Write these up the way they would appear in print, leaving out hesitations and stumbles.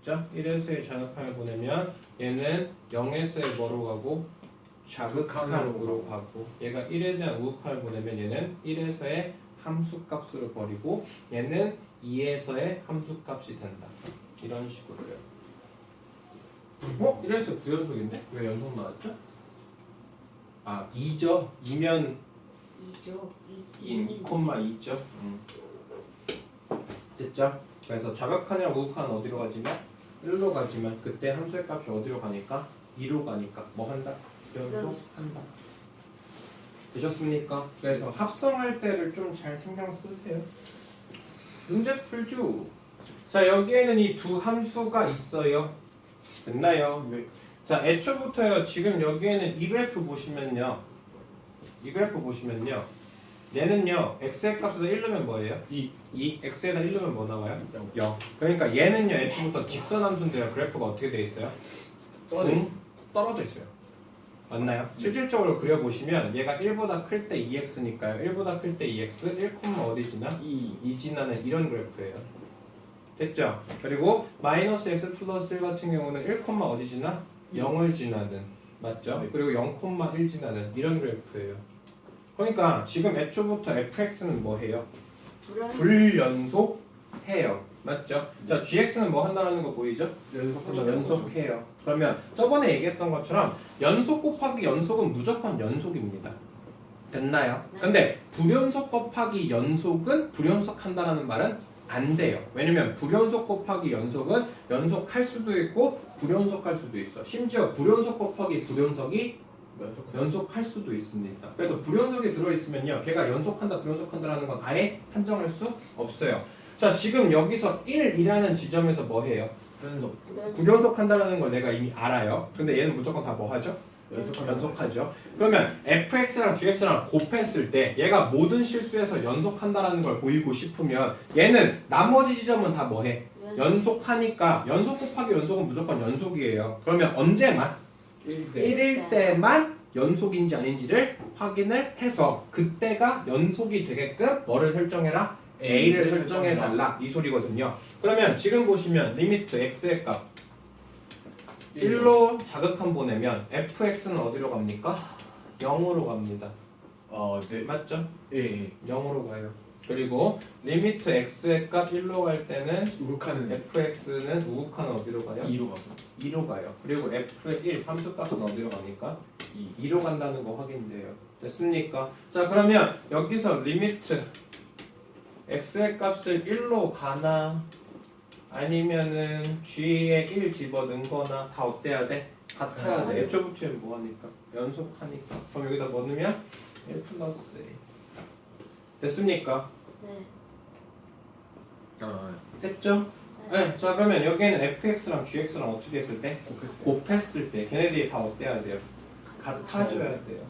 됐죠? 1에서의 자극항을 보내면 얘는 0에서의 뭐로 가고 자극항으로 가고 얘가 1에 대한 우극항을 보내면 얘는 1에서의 함수값으로 버리고 얘는 2에서의 함수값이 된다. 이런 식으로요. 1에서 부연속인데? 왜 연속 나왔죠? 아 2죠? 2면 2죠. 2,2죠? 됐죠? 그래서 자극항이랑 우극항은 어디로 가지만? 1로 가지만 그때 함수의 값이 어디로 가니까? 2로 가니까 뭐 한다? 연속한다. 되셨습니까? 그래서 합성할 때를 좀 잘 신경 쓰세요. 문제 풀죠. 자 여기에는 이 두 함수가 있어요. 됐나요? 네. 자 애초부터요. 지금 여기에는 이 그래프 보시면요. 얘는요. x의 값에서 1 넣으면 뭐예요? 2. x에다 1 넣으면 뭐 나와요? 0. 그러니까 얘는요. 애초부터 직선 함수인데요. 그래프가 어떻게 돼 있어요? 떨어져 있어요. 맞나요? 실질적으로 그려보시면 얘가 1보다 클 때 2x니까요. 1보다 클 때 2x, 1, 어디 지나? 2 지나는 이런 그래프예요. 됐죠? 그리고 마이너스 x 플러스 1 같은 경우는 1, 어디 지나? 0을 지나는. 맞죠? 네. 그리고 0,1 지나는 이런 그래프예요. 그러니까 지금 애초부터 fx는 뭐 해요? 불연속해요. 맞죠? 자, gx는 뭐 한다는 거 보이죠? 연속해요. 그러면 저번에 얘기했던 것처럼 연속 곱하기 연속은 무조건 연속입니다. 됐나요? 근데 불연속 곱하기 연속은 불연속한다는 말은 안 돼요. 왜냐면 불연속 곱하기 연속은 연속할 수도 있고 불연속할 수도 있어. 심지어 불연속 곱하기 불연속이 연속할 수도 있습니다. 그래서 불연속이 들어있으면요. 걔가 연속한다 불연속한다라는 건 아예 판정할 수 없어요. 자 지금 여기서 1이라는 지점에서 뭐 해요? 불연속한다라는 걸 내가 이미 알아요. 근데 얘는 무조건 다 뭐 하죠? 연속하죠. 그러면 fx랑 gx랑 곱했을 때 얘가 모든 실수에서 연속한다라는 걸 보이고 싶으면 얘는 나머지 지점은 다 뭐 해? 연속하니까 연속 곱하기 연속은 무조건 연속이에요. 그러면 언제만? 1일 때만 연속인지 아닌지를 확인을 해서 그때가 연속이 되게끔 뭐를 설정해라? A를 설정해달라 이 소리거든요. 그러면 지금 보시면 리미트 x의 값 1로 자극함 보내면 fx는 어디로 갑니까? 0으로 갑니다. 네. 맞죠? 예. 0으로 가요. 그리고 리미트 x의 값 1로 갈 때는 우극하는 fx는 우극하는 어디로 가요? 2로 가고 2로 가요. 그리고 f1 함수값은 어디로 가니까? 2로 간다는 거 확인돼요. 됐습니까? 자 그러면 여기서 리미트 x의 값을 1로 가나 아니면은 g에 1 집어넣은 거나 다 어때야 돼? 같아야 돼. 애초부터 뭐 하니까? 연속하니까. 그럼 여기다 뭐 넣으면? 1 플러스 a. 됐습니까? 네. 됐죠? 네. 자 그러면 여기에는 fx랑 gx랑 어떻게 했을 때? 곱했을 때 걔네들이 다 어때야 돼요? 같아져야 돼요.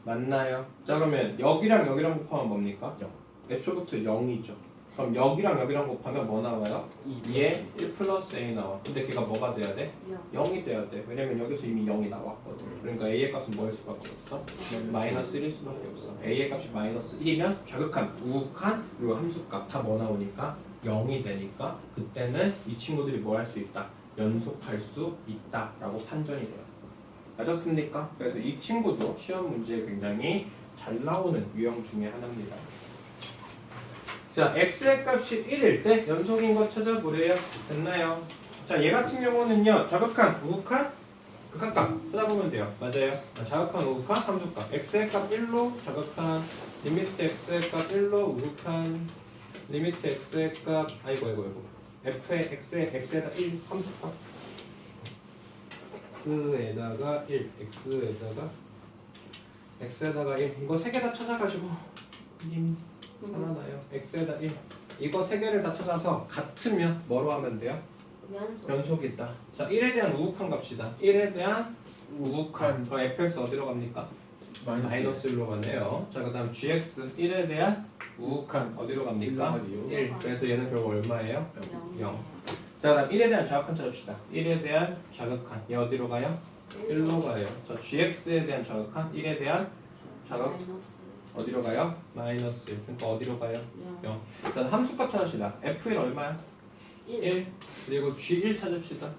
맞나요? 자 그러면 여기랑 여기랑 곱하면 뭡니까? 0. 애초부터 0이죠. 그럼 여기랑 여기랑 곱하면 뭐 나와요? 2에 1 플러스 a 나와. 근데 걔가 뭐가 돼야 돼? 0이 돼야 돼. 왜냐면 여기서 이미 0이 나왔거든. 그러니까 a의 값은 뭐일 수밖에 없어? 마이너스 1일 수밖에 없어. a의 값이 마이너스 1이면 좌극한, 우극한, 그리고 함수값 다 뭐 나오니까 0이 되니까 그때는 이 친구들이 뭐 할 수 있다? 연속할 수 있다 라고 판정이 돼요. 맞았습니까? 그래서 이 친구도 시험 문제에 굉장히 잘 나오는 유형 중에 하나입니다. 자, x의 값이 1일 때 연속인 거 찾아보래요. 됐나요? 자, 얘 같은 경우는요. 좌극한, 우극한, 극한값 찾아보면 돼요. 맞아요. 좌극한, 우극한, 함수값. x의 값 1로 좌극한, 리미트 x의 값 1로 우극한, 리미트 x의 값 아이고 f의 x에다 1 함수값. x에다가 1, x에다가 1. 이거 세 개 다 찾아가지고 하나 나요. x에다 1. 이거 세 개를 다 찾아서 같으면 뭐로 하면 돼요? 연속이다. 자, 1에 대한 우극한 값이다. 1에 대한 우극한. 그럼 fx 어디로 갑니까? 마이너스 1로 가네요. 자, 그 다음 gx 1에 대한 우극한 어디로 갑니까? 1. 그래서 얘는 결국 얼마예요? 0. 자, 그 다음 1에 대한 좌극한 찾읍시다. 1에 대한 좌극한 얘 어디로 가요? 1로 가요. 자, gx에 대한 좌극한 1에 대한 좌극 어디로 가요? 마이너스 1. 그러니까 어디로 가요? 0. 일단 함수값 찾읍시다. f1 얼마야? 1 그리고 G1 찾읍시다.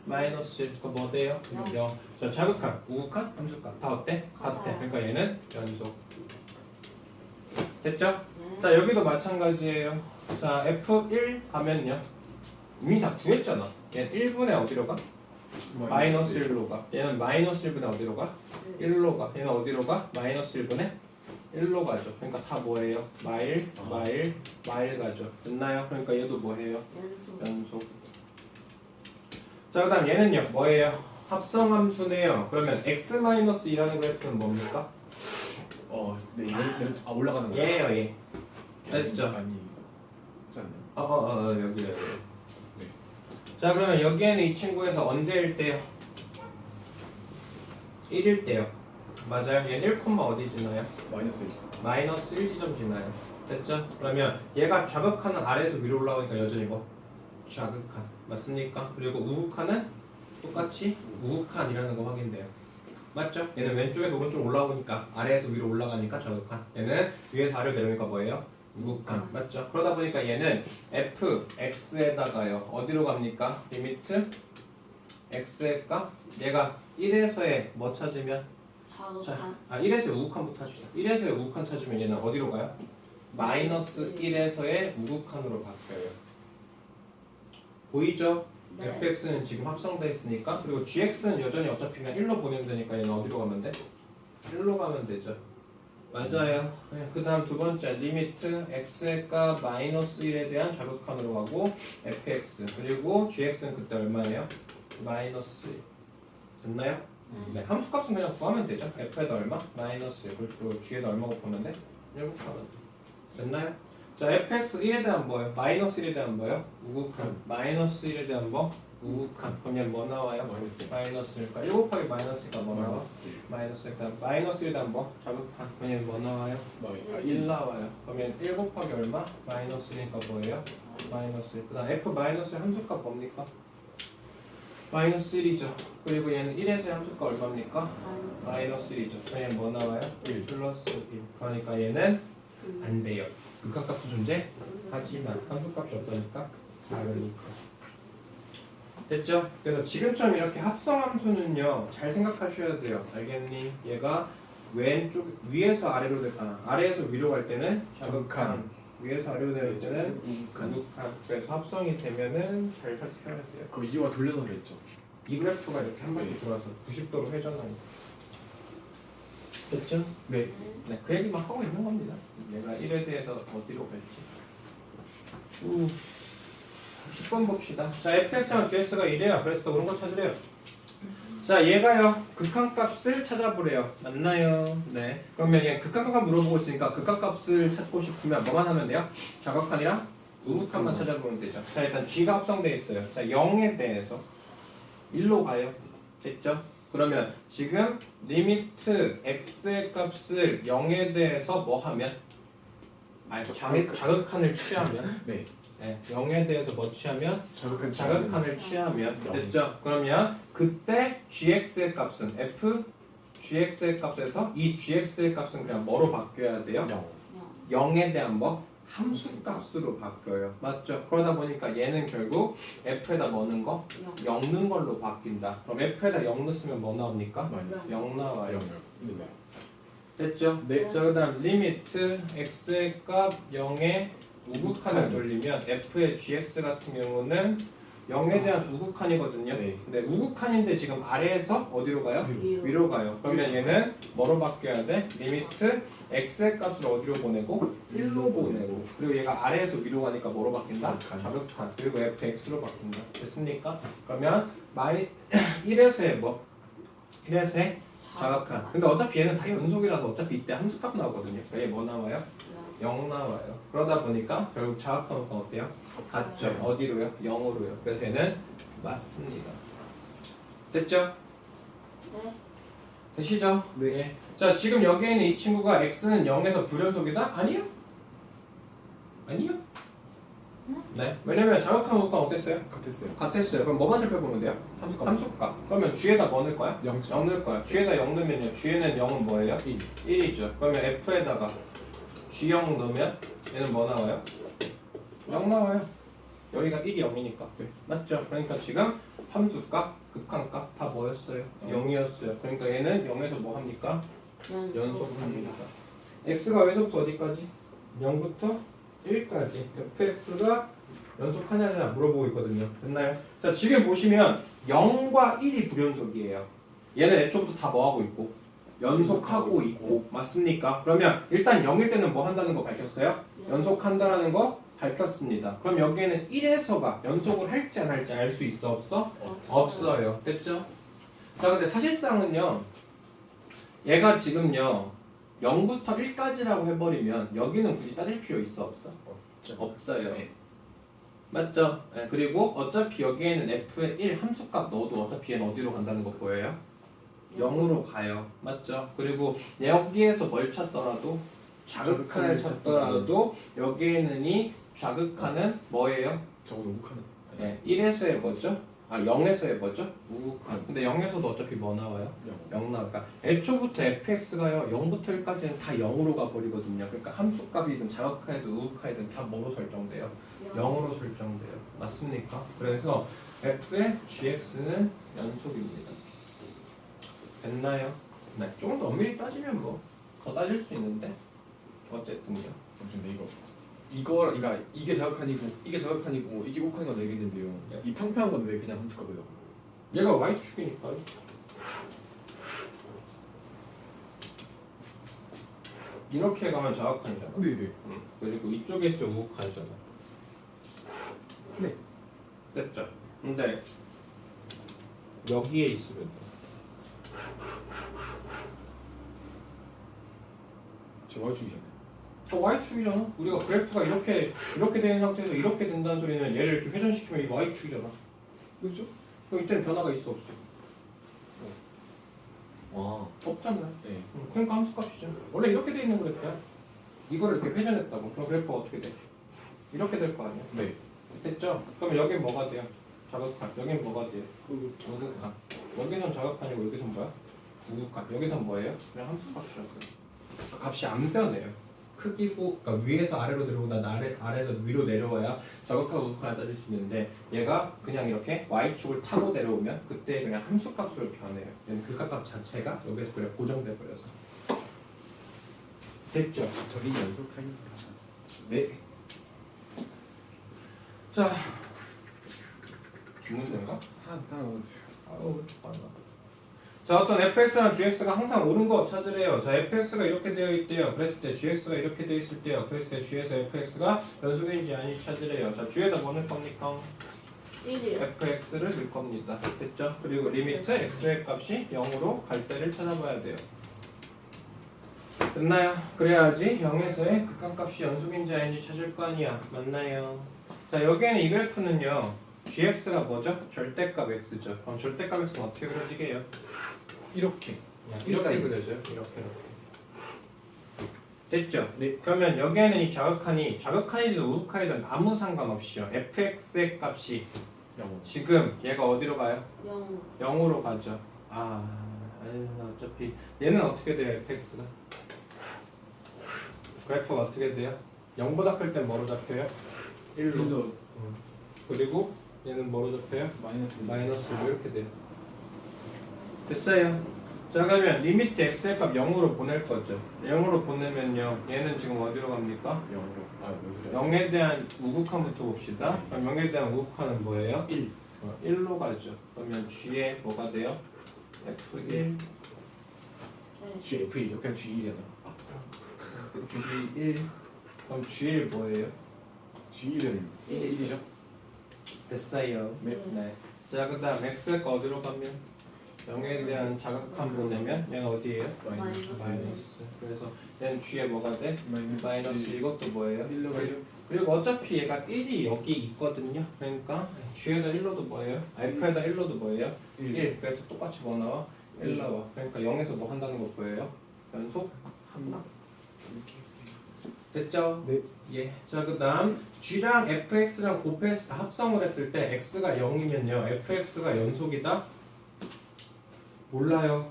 마이너스 1 그거 뭐 돼요? 0. 자 자극한, 우극한, 함수값 다 어때? 같아. 그러니까 얘는 연속. 됐죠? 자 여기도 마찬가지예요. 자 F1 가면요 이미 다 구했잖아. 얘는 1분의 어디로 가? 마이너스 1로 가. 얘는 마이너스 1분의 어디로 가? 1로 가. 얘는 어디로 가? 마이너스 1분의 1로 가죠. 그러니까 다 뭐예요? 마일 가죠. 됐나요? 그러니까 얘도 뭐예요? 연속. 자 그다음 얘는요 뭐예요? 합성함수네요. 그러면 x-2라는 그래프는 뭡니까? 네, 올라가는 거예요. 얘예요 얘. 됐죠? 아니, 그렇지 않나요? 여기. 자 그러면 여기에는 이 친구에서 언제일 때요? 1일 때요. 맞아요. 얘는 1, 어디 지나요? 마이너스 1. 마이너스 1 지점 지나요. 됐죠? 그러면 얘가 좌극하는 아래에서 위로 올라오니까 여전히 뭐? 좌극한. 맞습니까? 그리고 우극한은 똑같이 우극한이라는 거 확인돼요. 맞죠? 얘는 왼쪽에서 오른쪽 올라오니까 아래에서 위로 올라가니까 좌극한. 얘는 위에서 아래로 내려오니까 뭐예요? 우극한. 맞죠? 그러다 보니까 얘는 fx에다가요. 어디로 갑니까? 리미트 x의 값 얘가 1에서의 뭐 찾으면? 자, 1에서의 우극한부터 하시죠. 1에서의 우극한 찾으면 얘는 어디로 가요? 마이너스 1에서의 우극한으로 바뀌어요. 보이죠? 네. fx는 지금 합성되어 있으니까. 그리고 gx는 여전히 어차피 그냥 1로 보내면 되니까 얘는 어디로 가면 돼? 1로 가면 되죠. 맞아요. 네, 그 다음 두 번째 리미트 x의 값 마이너스 1에 대한 좌극한으로 가고 fx 그리고 gx는 그때 얼마예요? 마이너스 1. 됐나요? 네, 함수값은 그냥 구하면 되죠. f에다 얼마? 마이너스 1 그리고 g에다 얼마 곱하면 돼? 1 곱하면 돼. 됐나요? 자 fx 1에 대한 뭐예요? 마이너스 1에 대한 뭐예요? 우극한. 마이너스 1에 대한 뭐? 우극한. 그럼 얘 뭐 나와요? 마이너스 1. 그러니까 1 곱하기 마이너스가 뭐 나와? 마이너스 1. 그다음 마이너스 1에 대한 뭐? 좌극한. 그럼 얘 뭐 나와요? 1 나와요. 그러면 1 곱하기 얼마? 마이너스 1이니까 뭐예요? 마이너스 1. 그다음 f 마이너스 1 함수값 뭡니까? 마이너스 1이죠. 그리고 얘는 1에서의 함수값 얼마입니까? 마이너스 1이죠. 그럼 얘는 뭐 나와요? 1 플러스 1. 그러니까 얘는 안 돼요. 극한값도 존재하지만 함수값이 어떠니까? 다르니까. 됐죠? 그래서 지금처럼 이렇게 합성함수는요 잘 생각하셔야 돼요. 알겠니? 얘가 왼쪽 위에서 아래로 아래에서 위로 갈 때는 좌극한, 위에서 아래로 내릴 때는 우극한. 그래서 합성이 되면은 잘 살펴야 돼요. 그 이유가 돌려서 그랬죠. 이 그래프가 이렇게 한 바퀴 돌아서 90도로 회전하니까. 됐죠? 네. 네, 그 얘기만 하고 있는 겁니다. 내가 1에 대해서 어디로 갈지. 10번 봅시다. 자, fx랑 gx가 이래요. 그래서 더 그런 거 찾으래요. 자, 얘가요. 극한값을 찾아보래요. 맞나요? 네. 그러면 얘 극한값 물어보고 있으니까 극한값을 찾고 싶으면 뭐만 하면 돼요? 좌극한이랑 우극한만 찾아보면 되죠. 자, 일단 g가 합성되어 있어요. 자, 0에 대해서 1로 가요. 됐죠? 그러면 지금 리미트 x의 값을 0에 대해서 뭐 하면? 자극한을 취하면? 네. 네, 0에 대해서 뭐 취하면? 자극한을 자극한을 취하면 됐죠? 그러면 그때 gx의 값은 f gx의 값에서 이 gx의 값은 그냥 뭐로 바뀌어야 돼요? 0에 대한 뭐? 함수값으로 바뀌어요. 맞죠? 그러다 보니까 얘는 결국 f에다 뭐 넣는 거? 0 넣는 걸로 바뀐다. 그럼 f에다 0 넣으면 뭐 나옵니까? 0 나와요. 됐죠? 네. 자, 그다음 리미트 x의 값 0에 우극한을 돌리면 f의 gx 같은 경우는 0에 대한 우극한이거든요. 네. 근데 우극한인데 지금 아래에서 어디로 가요? 위로. 위로 가요. 그러면 얘는 뭐로 바뀌어야 돼? 리미트 x의 값을 어디로 보내고? 1로 보내고. 그리고 얘가 아래에서 위로 가니까 뭐로 바뀐다? 좌극한. 그리고 fx로 바뀐다. 됐습니까? 그러면 1에서의 뭐? 1에서의 좌극한. 근데 어차피 얘는 다 연속이라서 어차피 이때 함수값 나오거든요. 그러니까 얘 뭐 나와요? 0 나와요. 그러다 보니까 결국 좌극한과 어때요? 같죠. 어디로요? 0으로요. 그래서 얘는 맞습니다. 됐죠? 네. 되시죠? 네. 자, 지금 여기에 있는 이 친구가 x는 0에서 불연속이다? 아니요? 아니요? 네. 왜냐면 자극한 우극한 어땠어요? 같았어요. 같았어요. 그럼 뭐만 살펴보면 돼요? 함수값. 함수값. 그러면 g에다 뭐 넣을 거야? 0. 0 넣을 거야. g에다 0 넣으면요. g에는 0은 뭐예요? 1. 1이죠. 그러면 f에다가 g0 넣으면 얘는 뭐 나와요? 0 나와요. 여기가 1이 0이니까. 네. 맞죠? 그러니까 지금 함수값, 극한값 다 뭐였어요? 0이었어요. 그러니까 얘는 0에서 뭐 합니까? 연속합니다. x가 어디서부터 어디까지? 0부터 1까지. fx가 연속하냐냐 물어보고 있거든요. 됐나요? 자, 지금 보시면 0과 1이 불연속이에요. 얘는 애초부터 다 뭐 하고 있고? 연속하고 있고. 맞습니까? 그러면 일단 0일 때는 뭐 한다는 거 밝혔어요? 연속한다라는 거 밝혔습니다. 그럼 여기에는 1에서가 연속을 할지 안 할지 알 수 있어? 없어? 없어요. 됐죠? 자, 근데 사실상은요. 얘가 지금요. 0부터 1까지라고 해버리면 여기는 굳이 따질 필요 있어? 없어? 없어요. 네. 맞죠? 네, 그리고 어차피 여기에는 f의 1 함수값 넣어도 어차피 얘는 어디로 간다는 거 보여요? 0으로 가요. 맞죠? 그리고 여기에서 뭘 찾더라도 자극한을 찾더라도 여기에는 이 좌극한은 뭐예요? 저거 우극하는. 네, 1에서의 뭐죠? 아 0에서의 뭐죠? 우극한. 근데 0에서도 어차피 뭐 나와요? 0 나올까? 애초부터 fx가요 0부터 1까지는 다 0으로 가버리거든요. 그러니까 함수값이든 자극하이든 우극하이든 다 뭐로 설정돼요? 0으로 설정돼요. 맞습니까? 그래서 f의 gx는 연속입니다. 됐나요? 네. 조금 더 엄밀히 따지면 뭐 더 따질 수 있는데 어쨌든요. 잠시만요. 이거랑 그러니까 이게 자극한이고 이게 자극한이고 이게 우극한인 건 알겠는데요. 네. 이 평평한 건 왜 그냥 함수값이에요? 얘가 y축이니까요. 이렇게 가면 자극한이잖아. 네네. 그리고 이쪽에 있으면 우극한이잖아. 네. 됐죠? 근데 여기에 있으면 저 y축이잖아요. 저 y축이잖아. 우리가 그래프가 이렇게 되는 상태에서 이렇게 된다는 소리는 얘를 이렇게 회전시키면 이 y축이잖아. 그렇죠? 그럼 이때는 변화가 있어 없어? 와. 없잖아. 네. 그러니까 함수값이죠. 원래 이렇게 돼 있는 그래프야. 이거를 이렇게 회전했다고. 그럼 그래프가 어떻게 돼? 이렇게 될 거 아니야. 네. 됐죠? 그럼 여긴 뭐가 돼요? 자극한. 여긴 뭐가 돼요? 우극한. 여기선 자극한이고 여기선 뭐야? 우극한. 여기선 뭐예요? 그냥 함수값이라고요. 값이 안 변해요. 크기고, 그러니까 위에서 아래로 내려오다 아래에서 위로 내려와야 자극하고 우극한을 따질 수 있는데 얘가 그냥 이렇게 y축을 타고 내려오면 그때 그냥 함수값으로 변해요. 얘는 극한값 자체가 여기서 그냥 고정돼 버려서. 됐죠? 저기 연속하니까. 네. 자, 문제인가? 하나 남았어요. 아우, 많아. 자, 어떤 fx랑 gx가 항상 옳은 거 찾으래요. 자, fx가 이렇게 되어 있대요. 그랬을 때 gx가 이렇게 되어 있을 때요. 그랬을 때 g에서 fx가 연속인지 아닌지 찾으래요. 자, g에다 뭐 넣을 겁니까? 1이요. fx를 넣을 겁니다. 됐죠? 그리고 리미트 x의 값이 0으로 갈 때를 찾아봐야 돼요. 됐나요? 그래야지 0에서의 극한값이 연속인지 아닌지 찾을 거 아니야. 맞나요? 자, 여기에는 이 그래프는요. gx가 뭐죠? 절대값 x죠. 그럼 절대값 x는 어떻게 그려지게요? 이렇게. 이렇게 그려져요. 이렇게. 됐죠? 네. 그러면 여기에는 이 자극한이든 우극한이든 아무 상관없이요. fx의 값이 영어. 지금 얘가 어디로 가요? 0. 0으로 가죠. 어차피 얘는 어떻게 돼요? fx가? 그래프가 어떻게 돼요? 0보다 클 땐 뭐로 잡혀요? 1로. 그리고 얘는 뭐로 잡혀요? 마이너스로 이렇게 돼요. 됐어요. 자, 그러면 리미트 x의 값 0으로 보낼 거죠. 0으로 보내면요. 얘는 지금 어디로 갑니까? 영어로. 무슨 소리야? 0에 대한 우극한부터 봅시다. 그럼 0에 대한 우극한은 뭐예요? 1. 1로 가죠. 그러면 g에 뭐가 돼요? f1 네. GF1 그냥 G1이잖아. g1 그럼 g1 뭐예요? G1은 1이죠? 됐어요. 네. 자, 그 다음 x가 어디로 가면 0에 대한 자극한 보내면 얘는 어디예요? 마이너스. 그래서 얘는 g에 뭐가 돼? 마이너스 이것도 뭐예요? 1로 가죠? 그리고 어차피 얘가 1이 여기 있거든요. 그러니까 g에다 1로도 뭐예요? f에다 1로도 뭐예요? 1. 그래서 똑같이 뭐 나와? 1 나와. 그러니까 0에서 뭐 한다는 거 보여요? 연속? 한마. 됐죠? 네. 예. 자, 그 다음 g랑 fx랑 곱해서 합성을 했을 때 x가 0이면요. fx가 연속이다? 몰라요.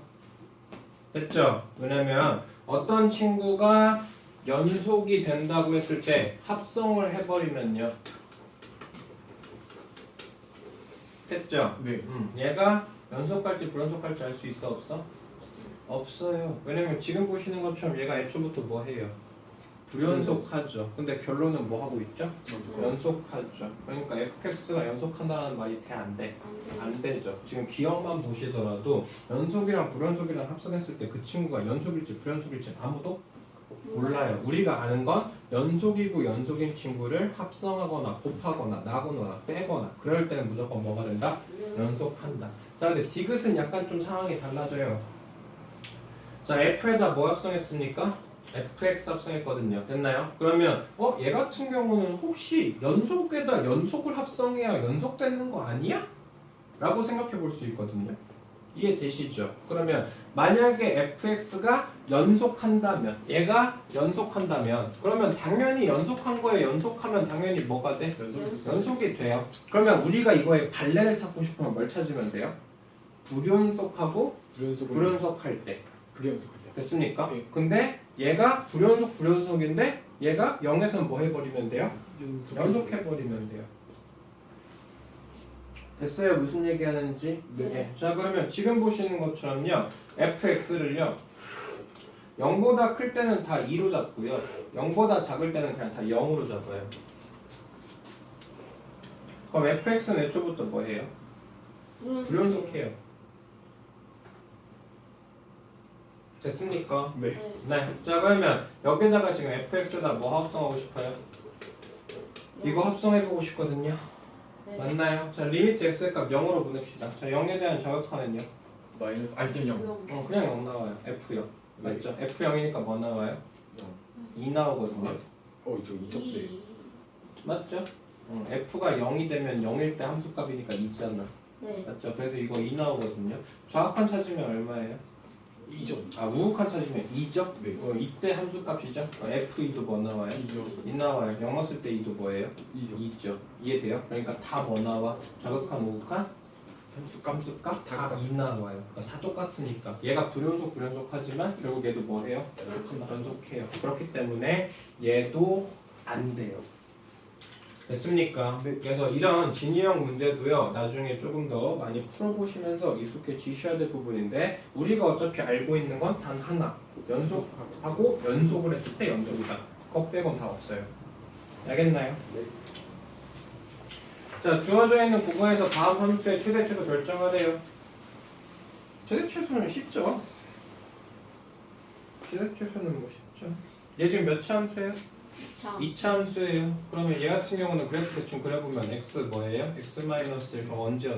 됐죠? 왜냐면 어떤 친구가 연속이 된다고 했을 때 합성을 해버리면요. 됐죠? 네. 얘가 연속할지 불연속할지 알 수 있어 없어? 없어요. 왜냐면 지금 보시는 것처럼 얘가 애초부터 뭐 해요? 불연속하죠. 근데 결론은 뭐 하고 있죠? 연속하죠. 그러니까 fx가 연속한다는 말이 돼 안 돼? 안 되죠. 지금 기억만 보시더라도 연속이랑 불연속이랑 합성했을 때 그 친구가 연속일지 불연속일지 아무도 몰라요. 우리가 아는 건 연속이고 연속인 친구를 합성하거나 곱하거나 나거나 빼거나 그럴 때는 무조건 뭐가 된다? 연속한다. 자, 근데 디귿은 약간 좀 상황이 달라져요. 자, f에다 뭐 합성했습니까? fx 합성했거든요. 됐나요? 그러면 얘 같은 경우는 혹시 연속에다 연속을 합성해야 연속되는 거 아니야? 라고 생각해 볼 수 있거든요. 이해되시죠? 그러면 만약에 fx가 연속한다면 얘가 연속한다면 그러면 당연히 연속한 거에 연속하면 당연히 뭐가 돼? 연속이 돼요. 그러면 우리가 이거에 발레를 찾고 싶으면 뭘 찾으면 돼요? 불연속하고 불연속할 때 그게 연속할 때. 됐습니까? 네. 근데 얘가 불연속인데 얘가 0에서 뭐 해버리면 돼요? 연속해버리면 돼요. 됐어요? 무슨 얘기하는지? 네. 자, 그러면 지금 보시는 것처럼요 fx를요 0보다 클 때는 다 2로 잡고요 0보다 작을 때는 그냥 다 0으로 잡아요. 그럼 fx는 애초부터 뭐 해요? 불연속해요. 됐습니까? 네. 네. 자, 그러면 여기다가 지금 fx에다 뭐 합성하고 싶어요? 이거 합성해보고 싶거든요. 맞나요? 자, 리미트 x의 값 0으로 보냅시다. 자, 0에 대한 저격하는요? 마이너스 그냥 0. 그냥 0 나와요. F0. 맞죠? F0이니까 뭐 나와요? 2 나오거든요. 저 2접대. 맞죠? F가 0이 되면 0일 때 함수값이니까 2잖아. 네. 맞죠? 그래서 이거 2 나오거든요. 좌악한 찾으면 얼마예요? 2점. 아, 우극한 찾으면 2죠? 네. 이때 함수값이죠? F2도 뭐 나와요? 2점. 2 나와요. 0 넣었을 때 2도 뭐예요? 2점. 2죠. 이해돼요? 그러니까 다 뭐 나와? 좌극한, 우극한? 함수값. 함수값? 다 다 똑같아. 2 나와요. 그러니까 다 똑같으니까. 얘가 불연속하지만 결국 얘도 뭐 해요? 연속해요. 그렇기 때문에 얘도 안 돼요. 됐습니까? 네. 그래서 이런 진유형 문제도요 나중에 조금 더 많이 풀어보시면서 익숙해지셔야 될 부분인데 우리가 어차피 알고 있는 건 단 하나 연속하고 연속을 했을 때 연속이다. 그거 빼곤 다 없어요. 알겠나요? 네. 자, 주어져 있는 구간에서 다음 함수의 최대 최소 결정하래요. 최대 최소는 쉽죠? 최대 최소는 뭐 쉽죠? 얘 지금 몇 차 함수예요? 2차 함수예요. 그러면 얘 같은 경우는 그래프 대충 그려보면 x 뭐예요? x-1 그럼 언제? 0,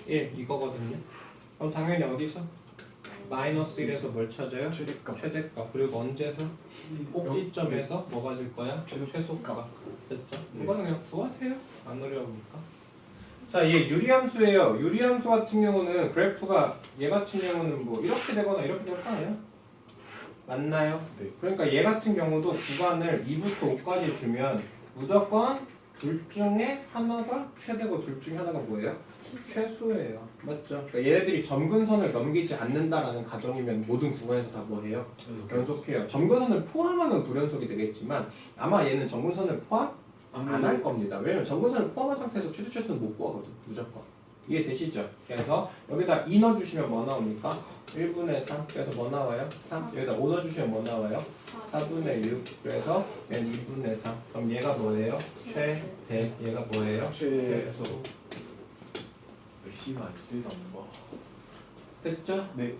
1 이거거든요. 그럼 당연히 어디서? 마이너스 1에서 뭘 찾아요? 최대값. 최대값. 그리고 언제서? 꼭지점에서 뭐 가질 거야? 최소값. 됐죠? 이거는 그냥 구하세요. 안 어려우니까. 자, 얘 유리함수예요. 유리함수 같은 경우는 그래프가 얘 같은 경우는 뭐 이렇게 되거나 이렇게 될 거 아니에요? 맞나요? 네. 그러니까 얘 같은 경우도 구간을 2부터 5까지 주면 무조건 둘 중에 하나가 최대고 둘 중에 하나가 뭐예요? 최소예요. 맞죠? 그러니까 얘네들이 점근선을 넘기지 않는다라는 가정이면 모든 구간에서 다 뭐해요? 연속해요. 점근선을 포함하면 불연속이 되겠지만 아마 얘는 점근선을 포함 안 할 겁니다. 왜냐면 점근선을 포함한 상태에서 최소는 못 구하거든. 무조건. 이해되시죠? 그래서 여기다 2 넣어주시면 뭐 나옵니까? 1분의 3. 그래서 뭐 나와요? 3. 여기다 5 넣어주시면 뭐 나와요? 4분의 6. 그래서 얘는 2분의 3. 그럼 얘가 뭐예요? 최대. 얘가 뭐예요? 최소. 맥시마 X가 뭐. 됐죠? 네.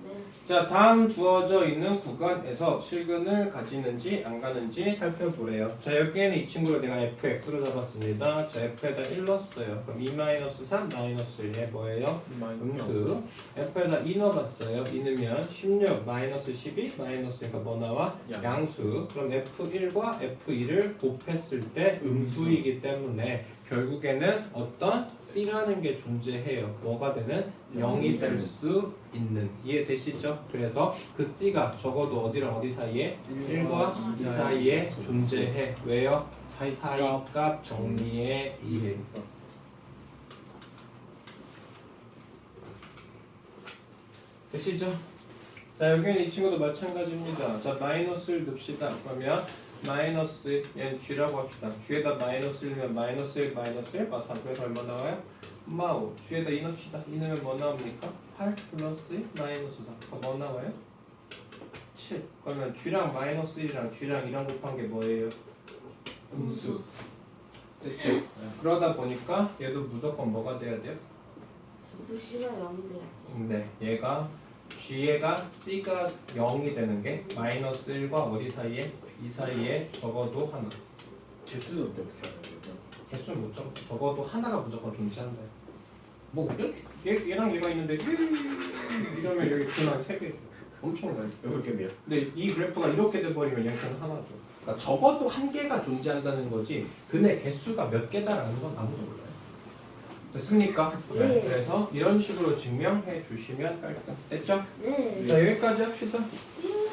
자, 다음 주어져 있는 구간에서 실근을 가지는지 안 가는지 살펴보래요. 자, 여기에는 이 친구를 내가 fx로 잡았습니다. 자, f에다 1 넣었어요. 그럼 2-3 마이너스 1. 얘 뭐예요? 음수. f에다 2 넣어봤어요. 2 넣으면 16 마이너스 12 마이너스니까 뭐 나와? 양수. 그럼 f1과 f2를 곱했을 때 음수이기 때문에 결국에는 어떤 c라는 게 존재해요. 뭐가 되는? 0이 될 수 있는. 이해되시죠? 그래서 그 c가 적어도 어디랑 어디 사이에? 1과 2 사이에 존재해. 왜요? 사이값 정리에 의해서. 되시죠? 자, 여기는 이 친구도 마찬가지입니다. 자, 마이너스를 넣읍시다. 그러면 마이너스 얘는 g라고 합시다. g에다 마이너스 1면 마이너스 1 마이너스 1 3. 그래서 얼마 나와요? 마우 G에다 2 넣읍시다. 2 넣으면 뭐 나옵니까? 8 플러스 1 마이너스 4. 뭐 나와요? 7. 그러면 G랑 마이너스 1이랑 G랑 2랑 곱한 게 뭐예요? 음수. 됐죠? 네. 그러다 보니까 얘도 무조건 뭐가 돼야 돼요? 전부 C가 0인데요. 네. 얘가 G가 C가 0이 되는 게 마이너스 1과 어디 사이에? 이 사이에 적어도 하나. 개수는 어떻게 하는 거예요? 개수는 못 적어. 적어도 하나가 무조건 존재한다. 뭐 얘랑 얘가 있는데 1 이러면 여기 그만 3개 엄청 많이. 6개네요. 근데 이 그래프가 이렇게 돼버리면 얘는 하나죠. 그러니까 적어도 한 개가 존재한다는 거지 근데 개수가 몇 개다라는 건 아무도 몰라요. 됐습니까? 네. 그래서 이런 식으로 증명해 주시면 깔끔. 됐죠? 네. 자 여기까지 합시다. 음.